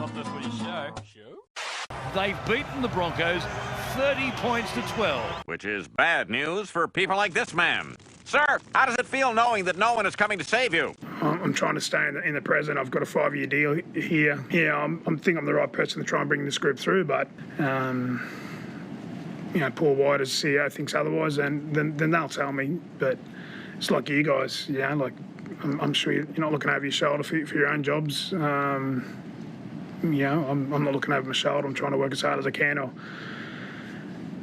Not The Footy Show. They've beaten the Broncos 30 points to 12. Which is bad news for people like this man. Sir, how does it feel knowing that no one is coming to save you? I'm trying to stay in the present. I've got a 5-year deal here. Yeah, I think I'm the right person to try and bring this group through, but Paul White is CEO thinks otherwise, and then they'll tell me. But it's like you guys, I'm sure you're not looking over your shoulder for your own jobs. I'm not looking over my shoulder. I'm trying to work as hard as I can.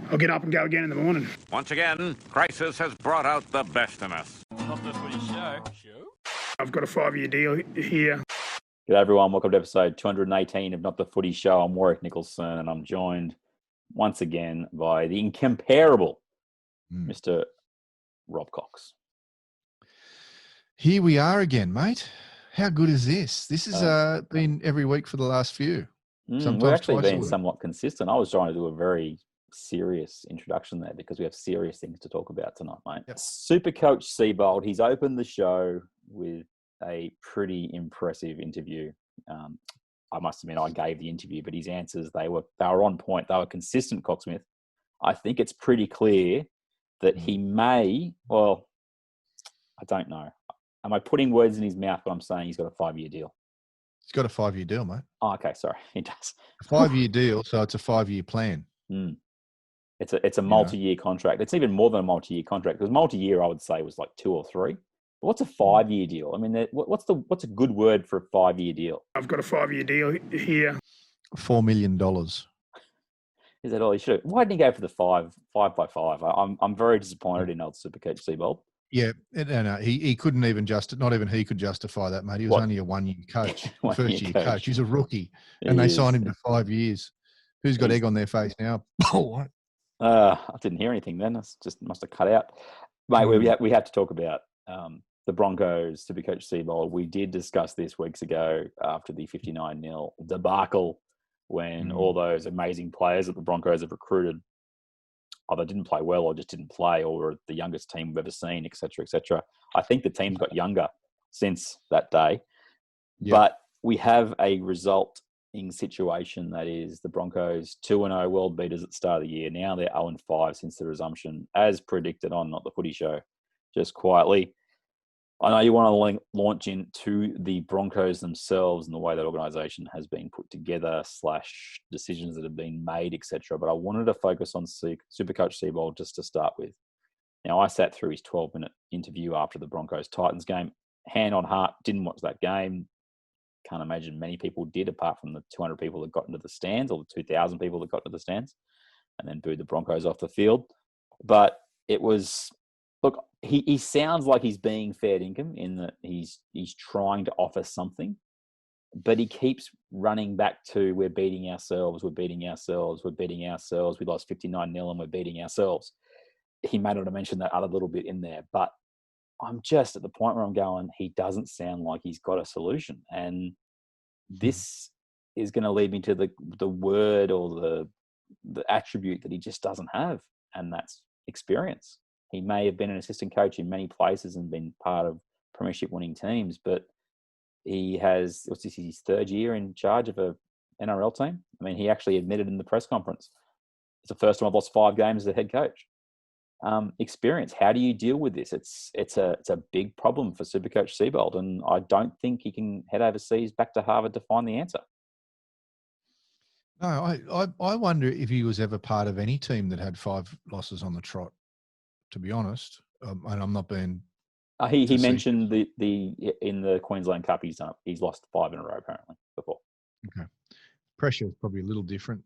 I'll get up and go again in the morning. Once again, crisis has brought out the best in us. Not The Footy Show. I've got a 5-year deal here. G'day everyone, welcome to episode 218 of Not The Footy Show. I'm Warrick Nicolson, and I'm joined once again by the incomparable Mr. Robb Cox. Here we are again, mate. How good is this? This has been every week for the last few. We've actually been somewhat consistent. I was trying to do a very serious introduction there because we have serious things to talk about tonight, mate. Yep. Supercoach Seibold, he's opened the show with a pretty impressive interview. I must admit, I gave the interview, but his answers, they were on point. They were consistent, Cocksmith. I think it's pretty clear that he may, well, I don't know. Am I putting words in his mouth when I'm saying he's got a 5-year deal? He's got a 5-year deal, mate. Oh, okay, sorry. He does. A 5-year deal, so it's a 5-year plan. It's a multi-year contract. It's even more than a multi-year contract, because multi-year I would say was like 2 or 3. But what's a 5-year deal? I mean, what's a good word for a 5-year deal? I've got a 5-year deal here. $4 million. Is that all he should? Why didn't he go for the 5 by 5? I'm very disappointed in old Supercoach Seibold. Yeah, no, he couldn't even not even he could justify that, mate. He was only a 1-year coach, first-year coach. He's a rookie, and they signed him to 5 years. Who's got egg on their face now? What? I didn't hear anything then. I just must have cut out. Mate, we have to talk about the Broncos, Supercoach Seibold. We did discuss this weeks ago after the 59-0 debacle when all those amazing players that the Broncos have recruited either didn't play well or just didn't play, or were the youngest team we've ever seen, et cetera, et cetera. I think the team's got younger since that day. Yep. But we have a resulting situation that is the Broncos 2-0 world beaters at the start of the year. Now they're 0-5 since the resumption, as predicted on Not The Footy Show, just quietly. I know you want to launch into the Broncos themselves and the way that organisation has been put together / decisions that have been made, etc. But I wanted to focus on Supercoach Seibold just to start with. Now, I sat through his 12-minute interview after the Broncos-Titans game. Hand on heart, didn't watch that game. Can't imagine many people did, apart from the 200 people that got into the stands, or the 2,000 people that got into the stands and then booed the Broncos off the field. But it was... Look, he sounds like he's being fair dinkum in that he's trying to offer something, but he keeps running back to we're beating ourselves, we lost 59-0 and we're beating ourselves. He may not have mentioned that other little bit in there, but I'm just at the point where I'm going, he doesn't sound like he's got a solution. And this is going to lead me to the word or the attribute that he just doesn't have, and that's experience. He may have been an assistant coach in many places and been part of premiership winning teams, but he has, his 3rd year in charge of a NRL team. I mean, he actually admitted in the press conference, it's the first time I've lost 5 games as a head coach. Experience. How do you deal with this? It's a big problem for Supercoach Seibold, and I don't think he can head overseas back to Harvard to find the answer. No, I wonder if he was ever part of any team that had 5 losses on the trot. To be honest, and I'm not being. He mentioned the in the Queensland Cup he's lost 5 in a row apparently before. Okay, pressure is probably a little different,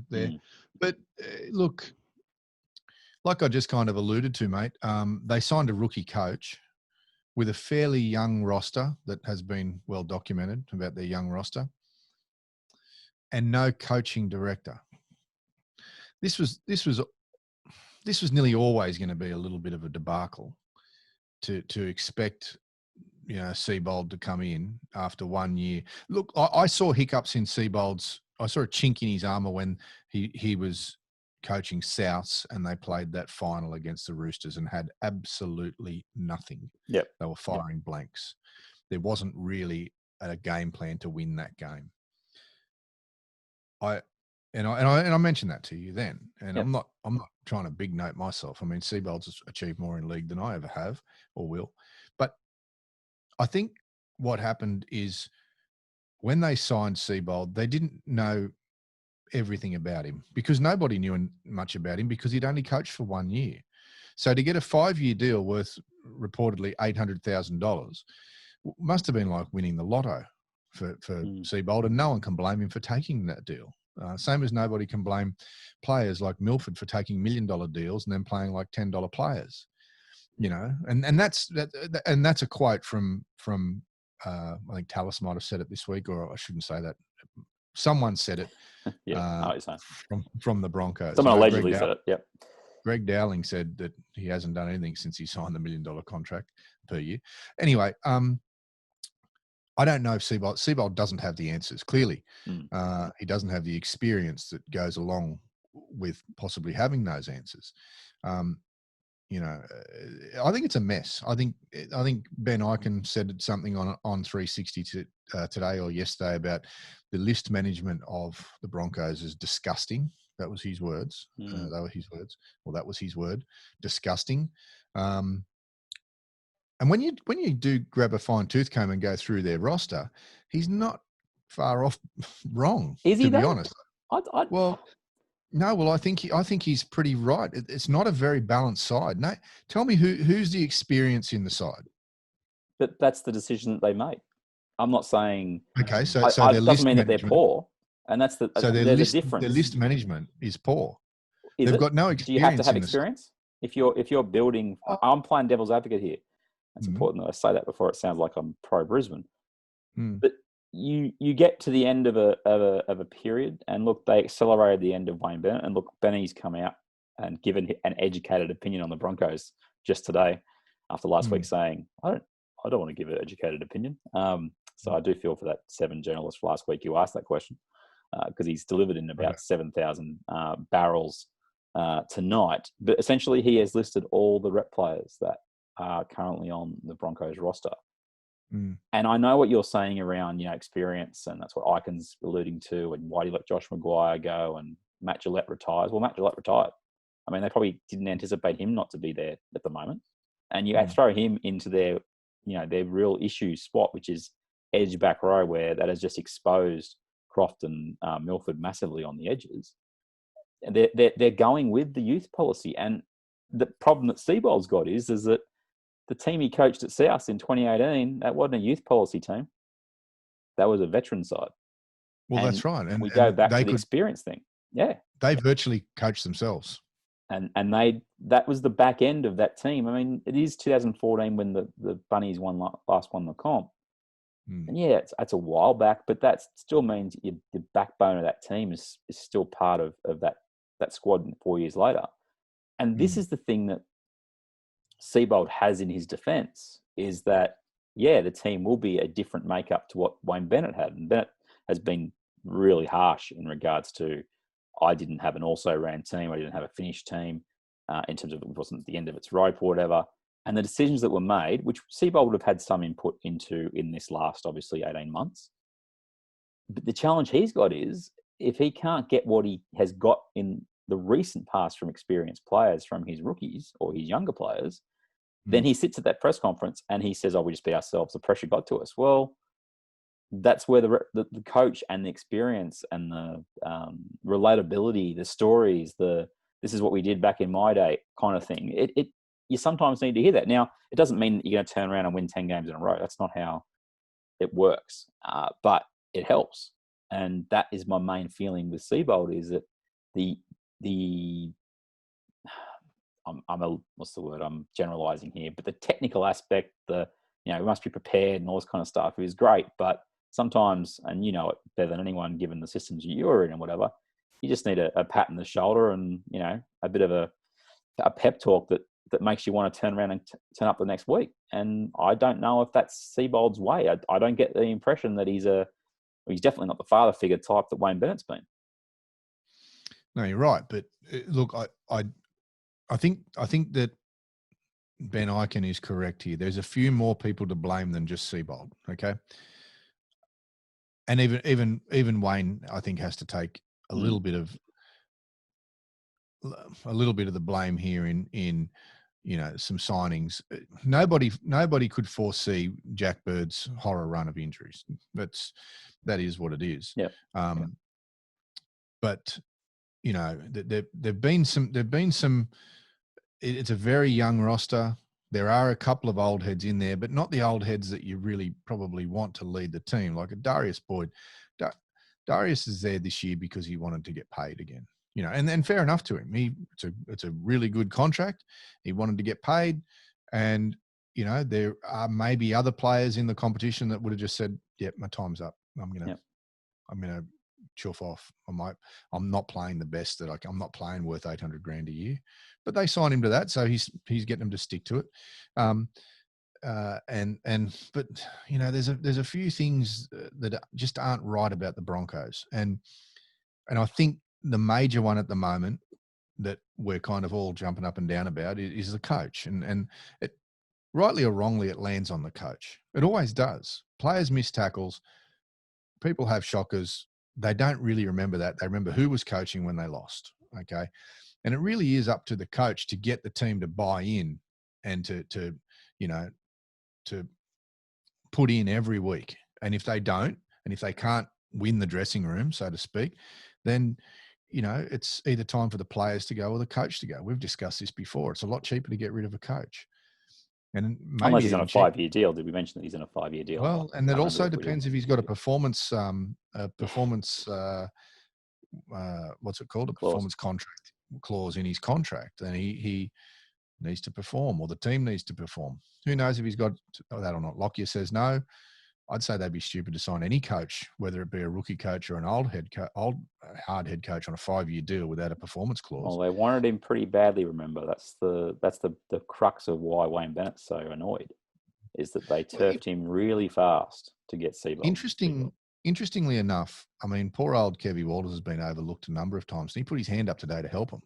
there. But look, like I just kind of alluded to, mate. They signed a rookie coach with a fairly young roster that has been well documented about their young roster, and no coaching director. This was nearly always going to be a little bit of a debacle to expect, Seibold to come in after 1 year. Look, I saw hiccups in I saw a chink in his armour when he was coaching Souths and they played that final against the Roosters and had absolutely nothing. Yep. They were firing blanks. There wasn't really a game plan to win that game. I mentioned that to you then, and Yep. I'm not trying to big note myself. I mean, Seibold's achieved more in league than I ever have or will, but I think what happened is when they signed Seibold, they didn't know everything about him because nobody knew much about him because he'd only coached for 1 year. So to get a 5-year deal worth reportedly $800,000 must have been like winning the lotto for Seibold, and no one can blame him for taking that deal. Same as nobody can blame players like Milford for taking $1 million deals and then playing like $10 players, you know. And that's a quote from I think Tallis might have said it this week, or I shouldn't say that. Someone said it. From the Broncos. Someone allegedly said it. Yep. Greg Dowling said that he hasn't done anything since he signed the $1 million contract per year. Anyway, I don't know if Seibold doesn't have the answers. Clearly, he doesn't have the experience that goes along with possibly having those answers. You know, I think it's a mess. I think Ben Eichen said something on 360 today or yesterday about the list management of the Broncos is disgusting. That was his words. They were his words. Well, that was his word. Disgusting. And when you do grab a fine tooth comb and go through their roster, he's not far off wrong. Is he? To be honest. Well, no. Well, I think he's pretty right. It's not a very balanced side. No, tell me who's the experience in the side. But that's the decision that they made. I'm not saying. Okay, so it doesn't mean that they're poor, and that's the. So there's a difference. Their list management is poor. They've got no experience. Do you have to have experience if you're building? I'm playing devil's advocate here. It's important that I say that before it sounds like I'm pro Brisbane. But you get to the end of a period, and look, they accelerated the end of Wayne Bennett, and look, Benny's come out and given an educated opinion on the Broncos just today after last week, saying I don't want to give an educated opinion. So I do feel for that 7 journalists last week who asked that question, because he's delivered in about 7,000 barrels tonight. But essentially, he has listed all the rep players that are currently on the Broncos roster. And I know what you're saying around, experience, and that's what Eichen's alluding to, and why do you let Josh Maguire go and Matt Gillette retires? Well, Matt Gillette retired. I mean, they probably didn't anticipate him not to be there at the moment. And you throw him into their real issue spot, which is edge back row, where that has just exposed Croft and Milford massively on the edges. And they're going with the youth policy. And the problem that Seibold's got is that the team he coached at South in 2018, that wasn't a youth policy team. That was a veteran side. Well, that's right. And we go back to the experience thing. Yeah. They virtually coached themselves. And that was the back end of that team. I mean, it is 2014 when the Bunnies last won the comp. And yeah, it's a while back, but that still means the backbone of that team is still part of that squad 4 years later. And this is the thing that Seibold has in his defence, is that, the team will be a different makeup to what Wayne Bennett had. And Bennett has been really harsh in regards to, I didn't have an also-ran team, I didn't have a finished team, in terms of it wasn't at the end of its rope or whatever. And the decisions that were made, which Seibold would have had some input into in this last, obviously, 18 months. But the challenge he's got is, if he can't get what he has got in the recent past from experienced players, from his rookies or his younger players, then he sits at that press conference and he says, we just beat ourselves. The pressure got to us. Well, that's where the coach and the experience and the relatability, the stories, this is what we did back in my day kind of thing. You sometimes need to hear that. Now, it doesn't mean that you're going to turn around and win 10 games in a row. That's not how it works. But it helps. And that is my main feeling with Seibold, is that what's the word? I'm generalizing here, but the technical aspect, we must be prepared and all this kind of stuff is great. But sometimes, and you know it better than anyone, given the systems you're in and whatever, you just need a pat on the shoulder and, a bit of a pep talk that makes you want to turn around and turn up the next week. And I don't know if that's Seibold's way. I don't get the impression that he's definitely not the father figure type that Wayne Bennett's been. No, you're right. But look, I think that Ben Eichen is correct here. There's a few more people to blame than just Seibold. Okay. And even Wayne, I think, has to take a little bit of the blame here in some signings. Nobody could foresee Jack Bird's horror run of injuries. That is what it is. Yeah. But there've been some. It's a very young roster. There are a couple of old heads in there, but not the old heads that you really probably want to lead the team, like a Darius Boyd. Darius is there this year because he wanted to get paid again. And fair enough to him. It's a really good contract. He wanted to get paid, and there are maybe other players in the competition that would have just said, "Yep, my time's up. I'm gonna chuff off. I'm not playing the best that I'm not playing worth $800,000 a year." But they signed him to that, so he's getting them to stick to it. But there's a few things that just aren't right about the Broncos, and I think the major one at the moment that we're kind of all jumping up and down about is the coach, and it, rightly or wrongly, it lands on the coach. It always does. Players miss tackles. People have shockers. They don't really remember that. They remember who was coaching when they lost. Okay. And it really is up to the coach to get the team to buy in and to put in every week. And if they don't, and if they can't win the dressing room, so to speak, then, it's either time for the players to go or the coach to go. We've discussed this before. It's a lot cheaper to get rid of a coach. And maybe unless he's on a 5-year deal. Did we mention that he's in a 5-year deal? Well, and that also depends if he's got a performance, what's it called? A performance contract clause in his contract, and he needs to perform, or the team needs to perform. Who knows if he's got that or not? Lockyer says no. I'd say they'd be stupid to sign any coach, whether it be a rookie coach or an old hard head coach, on a 5-year deal without a performance clause. Well, they wanted him pretty badly. Remember, that's the crux of why Wayne Bennett's so annoyed, is that they turfed him really fast to get Seibold. Interestingly enough, I mean, poor old Kevy Walters has been overlooked a number of times, and he put his hand up today to help him.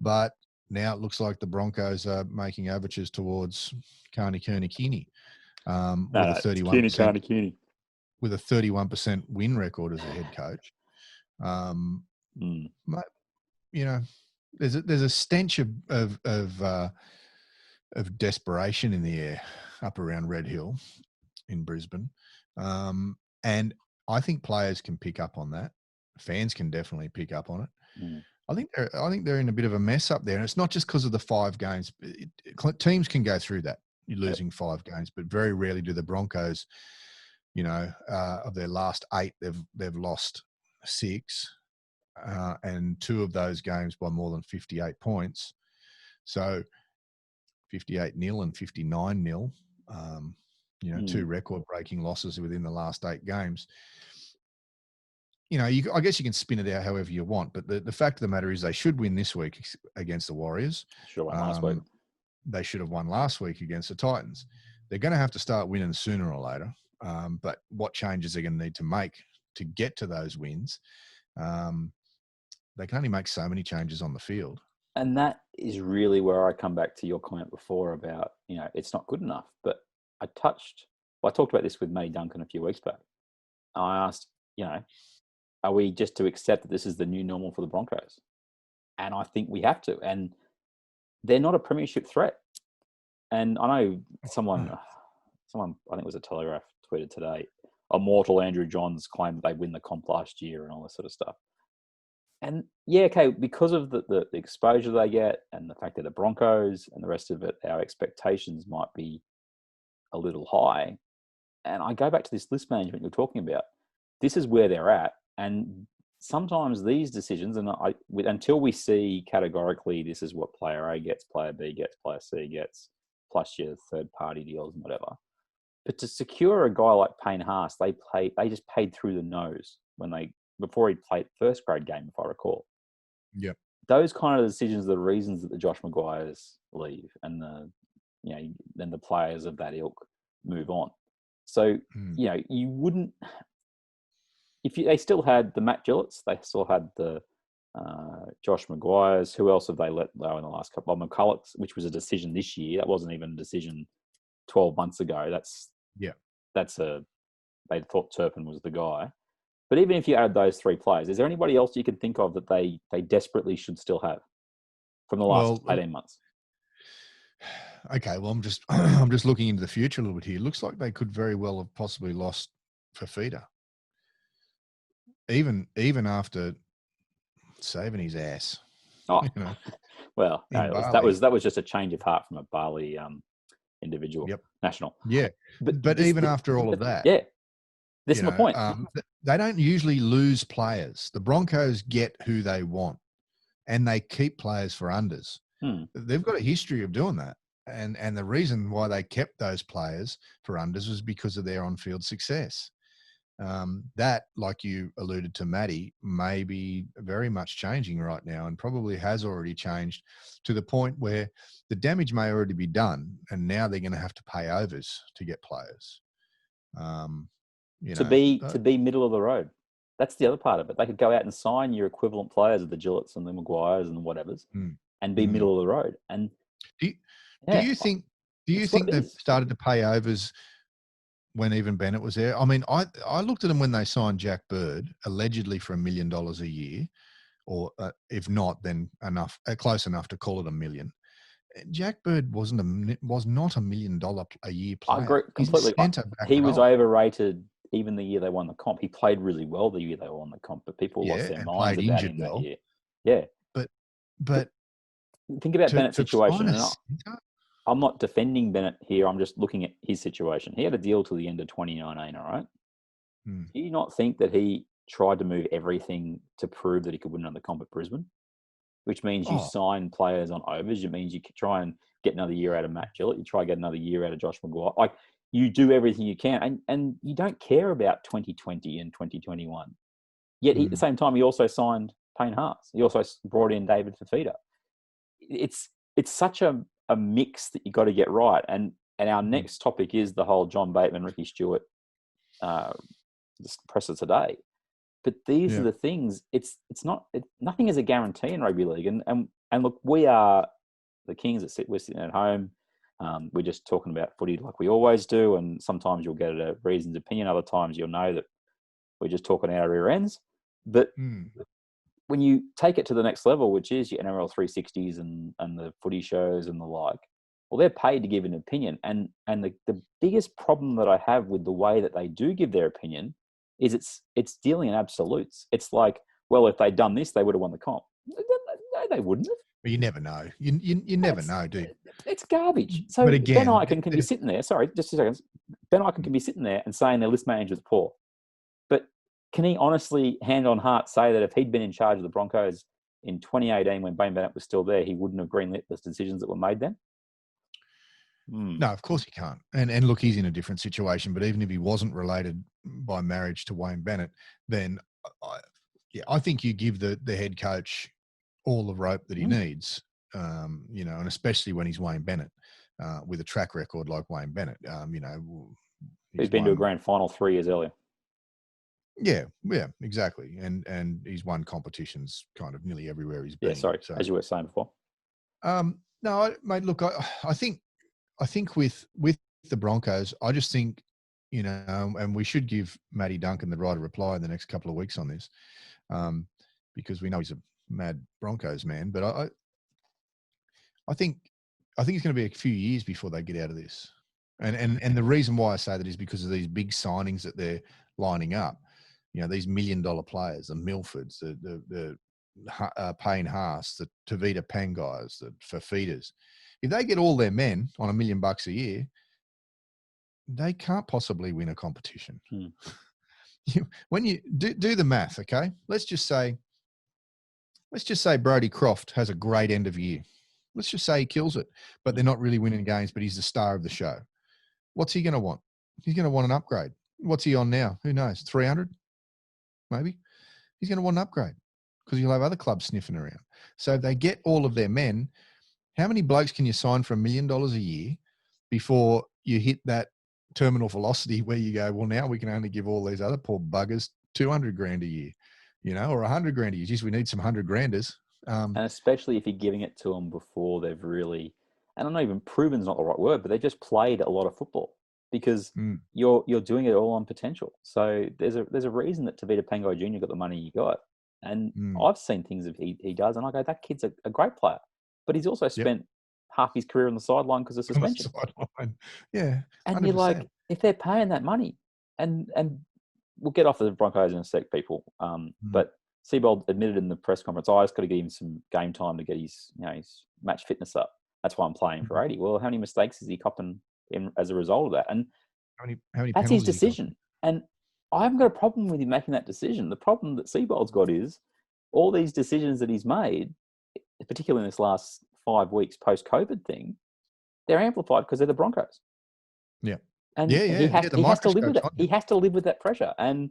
But now it looks like the Broncos are making overtures towards Carney Kearney with a 31% with a 31% win record as a head coach. There's a stench of desperation in the air up around Red Hill in Brisbane. And I think players can pick up on that. Fans can definitely pick up on it. I think they're in a bit of a mess up there, and it's not just because of the 5 games. Teams can go through that. You're losing 5 games, but very rarely do the Broncos. Of their last 8, they've lost 6, and 2 of those games by more than 58 points. So 58-0 and 59-0. 2 record-breaking losses within the last 8 games. I guess you can spin it out however you want, but the fact of the matter is they should win this week against the Warriors. Should have won last week. They should have won last week against the Titans. They're going to have to start winning sooner or later. But what changes they're going to need to make to get to those wins, they can only make so many changes on the field. And that is really where I come back to your comment before about, it's not good enough. But I talked about this with Matty Duncan a few weeks back. I asked, are we just to accept that this is the new normal for the Broncos? And I think we have to. And they're not a premiership threat. And I know someone, I think it was a Telegraph, tweeted today, immortal Andrew Johns claimed that they win the comp last year and all this sort of stuff. And because of the exposure they get and the fact that the Broncos and the rest of it, our expectations might be a little high. And I go back to this list management you're talking about. This is where they're at. And sometimes these decisions, and until we see categorically this is what player A gets, player B gets, player C gets, plus your third-party deals and whatever. But to secure a guy like Payne Haas, they just paid through the nose before he played first grade game, if I recall. Yep. Those kind of decisions are the reasons that the Josh Maguires leave and then the players of that ilk move on. So, you wouldn't, they still had the Matt Gillett's, they still had the Josh Maguires. Who else have they let go in the last couple? McCulloch, which was a decision this year. That wasn't even a decision 12 months ago. They thought Turpin was the guy. But even if you add those 3 players, is there anybody else you can think of that they desperately should still have from the last 18 months? Okay, well, I'm just I'm just looking into the future a little bit here. Looks like they could very well have possibly lost Fafita, even after saving his ass. Oh, you know, well, no, that was just a change of heart from a Bali individual, national. Yeah, but even after all of that, this is my point. They don't usually lose players. The Broncos get who they want, and they keep players for unders. They've got a history of doing that. And the reason why they kept those players for unders was because of their on-field success. That, like you alluded to, Matty, may be very much changing right now, and probably has already changed to the point where the damage may already be done, and now they're going to have to pay overs to get players. To be middle of the road. That's the other part of it. They could go out and sign your equivalent players of the Gillett's and the Maguires and whatevers, and be middle of the road. And do you think they've started to pay overs when even Bennett was there? I mean, I looked at them when they signed Jack Bird, allegedly for $1 million a year, or if not, then close enough to call it $1 million. Jack Bird was not $1 million a year player. I agree completely. He was overrated even the year they won the comp. He played really well the year they won the comp, but people lost their minds about him that year. Yeah, but think about Bennett's situation. I'm not defending Bennett here. I'm just looking at his situation. He had a deal till the end of 2019, all right? Do you not think that he tried to move everything to prove that he could win another comp at Brisbane? Which means you sign players on overs. It means you could try and get another year out of Matt Gillett. You try and get another year out of Josh Maguire. Like, you do everything you can. And you don't care about 2020 and 2021. Yet at the same time, he also signed Payne Haas. He also brought in David Fafita. It's such a mix that you got to get right. And our next topic is the whole John Bateman, Ricky Stewart presser today. But these are the things. Nothing is a guarantee in rugby league. And look, we are the kings that we're sitting at home. We're just talking about footy like we always do. And sometimes you'll get a reasoned opinion. Other times you'll know that we're just talking out our rear ends. But when you take it to the next level, which is your NRL 360s and the footy shows and the like, well, they're paid to give an opinion. And the biggest problem that I have with the way that they do give their opinion is it's dealing in absolutes. It's like, well, if they'd done this, they would have won the comp. No, they wouldn't have. Well, you never know. You never know, do you? It's garbage. So but again, Ben Ikin can be sitting there. Sorry, just 2 seconds. Ben Ikin can be sitting there and saying their list manager's poor. But can he honestly, hand on heart, say that if he'd been in charge of the Broncos in 2018 when Wayne Bennett was still there, he wouldn't have greenlit the decisions that were made then? No, of course he can't. And look, he's in a different situation. But even if he wasn't related by marriage to Wayne Bennett, then I think you give the head coach all the rope that he needs, and especially when he's Wayne Bennett, with a track record like Wayne Bennett. He's been to a grand final 3 years earlier. Yeah, exactly. And he's won competitions kind of nearly everywhere he's been. Yeah, sorry, as you were saying before. No, mate, look, I think with the Broncos, I just think, and we should give Matty Duncan the right of reply in the next couple of weeks on this, because we know he's a mad Broncos man. But I think it's going to be a few years before they get out of this. And the reason why I say that is because of these big signings that they're lining up. These $1 million players, the Milfords, the Payne Haas, the Tavita Pangais, the Fafitas. If they get all their men on $1 million a year, they can't possibly win a competition. When you do the math, okay? Let's just say Brodie Croft has a great end of year. Let's just say he kills it, but they're not really winning games, but he's the star of the show. What's he going to want? He's going to want an upgrade. What's he on now? Who knows? 300? Maybe. He's going to want an upgrade because you'll have other clubs sniffing around. So if they get all of their men, how many blokes can you sign for $1 million a year before you hit that terminal velocity where you go, well, now we can only give all these other poor buggers $200,000 a year, or $100,000 a year. Geez, we need some $100,000ers. And especially if you're giving it to them before they've really, and I know even proven's not the right word, but they've just played a lot of football. because you're doing it all on potential. So there's a reason that Tavita Pangai Jr. got the money he got. And I've seen things that he does, and I go, that kid's a great player. But he's also spent half his career on the sideline because of suspension. Yeah. 100%. And you're like, if they're paying that money, and we'll get off the Broncos in a sec, people. But Seibold admitted in the press conference, I just got to give him some game time to get his match fitness up. That's why I'm playing for 80. Well, how many mistakes is he copping in as a result of that? And how many that's his decision. And I haven't got a problem with him making that decision. The problem that Seibold's got is all these decisions that he's made, particularly in this last 5 weeks post-COVID thing, they're amplified because they're the Broncos. Yeah. And he has to live with that. He has to live with that pressure. And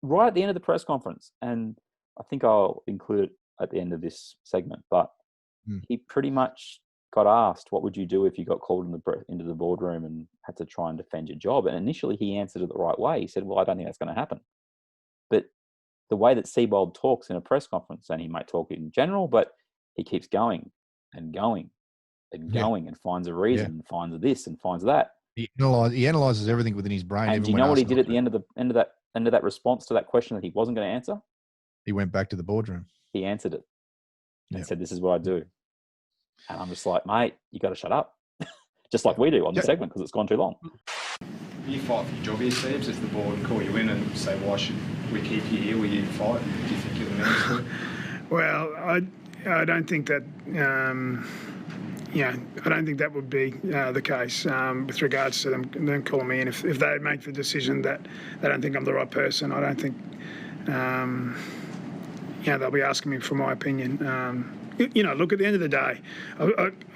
right at the end of the press conference, and I think I'll include it at the end of this segment, but he pretty much got asked, what would you do if you got called into the boardroom and had to try and defend your job? And initially he answered it the right way. He said, well, I don't think that's going to happen. But the way that Seibold talks in a press conference, and he might talk in general, but he keeps going and going and going and finds a reason and finds this and finds that. He analyzes everything within his brain. And do you know what he did at the end of that response to that question that he wasn't going to answer? He went back to the boardroom. He answered it and said, this is what I do. And I'm just like, mate, you got to shut up. Just like we do on the segment because it's gone too long. You fight for your job here, Seibs, if the board call you in and say, why should we keep you here? Will you fight? Do you think you're the man to? Well, I don't think that, I don't think that would be the case with regards to them calling me in. If they make the decision that they don't think I'm the right person, I don't think, they'll be asking me for my opinion. Look, at the end of the day,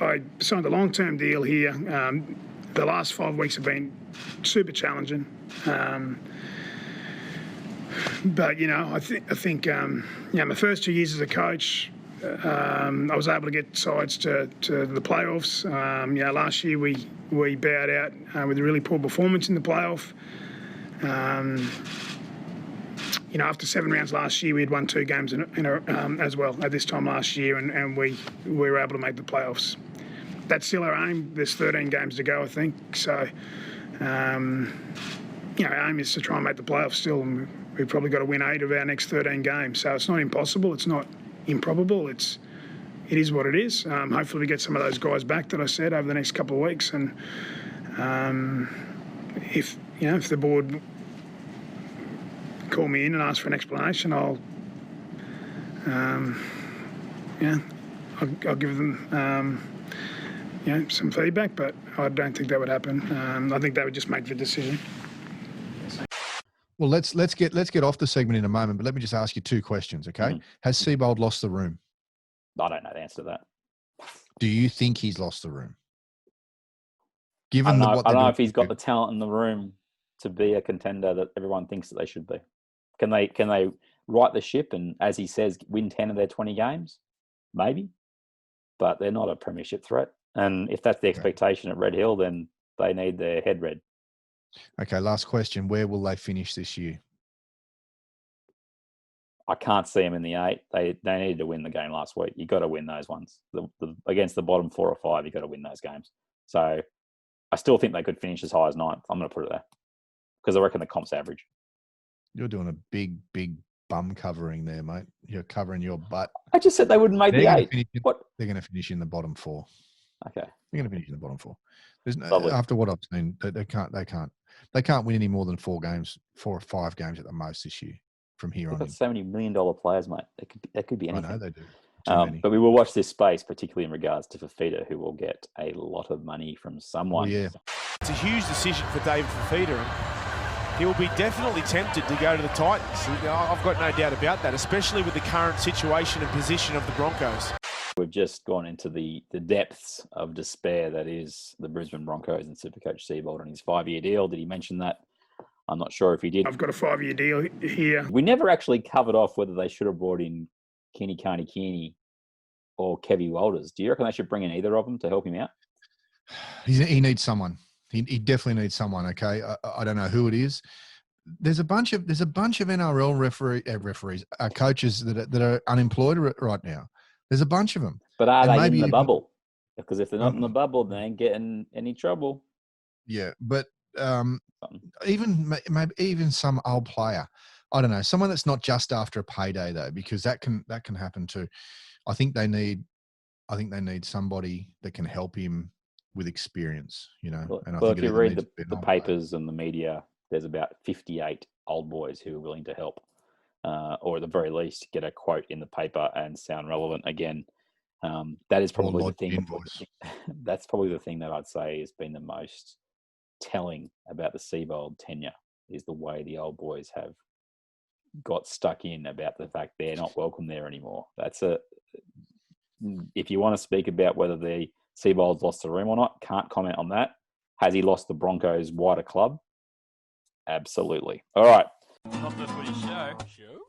I signed a long-term deal here. The last 5 weeks have been super challenging. But, I think my first 2 years as a coach, I was able to get sides to the playoffs. Last year we bowed out with a really poor performance in the playoff. After 7 rounds last year, we had won 2 games as well at this time last year, and we were able to make the playoffs. That's still our aim. There's 13 games to go, I think. So, our aim is to try and make the playoffs still, and we've probably got to win 8 of our next 13 games. So it's not impossible. It's not improbable. It is what it is. Hopefully we get some of those guys back that I said over the next couple of weeks, and if the board call me in and ask for an explanation, I'll give them some feedback, but I don't think that would happen. I think they would just make the decision. Well, let's get off the segment in a moment, but let me just ask you 2 questions, okay? Has Seibold lost the room? I don't know the answer to that. Do you think he's lost the room? I don't know if he's got the talent in the room to be a contender that everyone thinks that they should be. Can they right the ship and, as he says, win 10 of their 20 games? Maybe, but they're not a premiership threat. And if that's the expectation at Red Hill, then they need their head red. Okay, last question. Where will they finish this year? I can't see them in the 8. They needed to win the game last week. You got to win those ones. Against the bottom 4 or 5, you got to win those games. So I still think they could finish as high as 9th. I'm going to put it there because I reckon the comp's average. You're doing a big bum covering there, mate. You're covering your butt. I just said they wouldn't make the 8. What? They're going to finish in the bottom 4. Okay. They're going to finish in the bottom 4. There's no, after what I've seen, they can't win any more than 4 or 5 games at the most this year from here on. They've got $70 million players, mate. That could be anything. I know they do. But we will watch this space, particularly in regards to Fafita, who will get a lot of money from someone. Yeah. It's a huge decision for David Fafita, and he'll be definitely tempted to go to the Titans. I've got no doubt about that, especially with the current situation and position of the Broncos. We've just gone into the depths of despair that is the Brisbane Broncos and Supercoach Seibold and his 5-year deal. Did he mention that? I'm not sure if he did. I've got a 5-year deal here. We never actually covered off whether they should have brought in Kenny Kearney or Kevy Walters. Do you reckon they should bring in either of them to help him out? He needs someone. He definitely needs someone. Okay, I don't know who it is. There's a bunch of NRL referees, coaches that are unemployed right now. There's a bunch of them. But are they in the bubble? Because if they're not in the bubble, they ain't getting any trouble. Yeah, but even some old player. I don't know, someone that's not just after a payday though, because that can happen too. I think they need somebody that can help him with experience, you know. Well, and I well think if you read the papers and the media, there's about 58 old boys who are willing to help, or at the very least get a quote in the paper and sound relevant again. That is probably the thing. That's probably the thing that I'd say has been the most telling about the Seibold tenure, is the way the old boys have got stuck in about the fact they're not welcome there anymore. If you want to speak about whether the Seibold's lost the room or not, can't comment on that. Has he lost the Broncos wider club? Absolutely. All right. Not the Footy Show.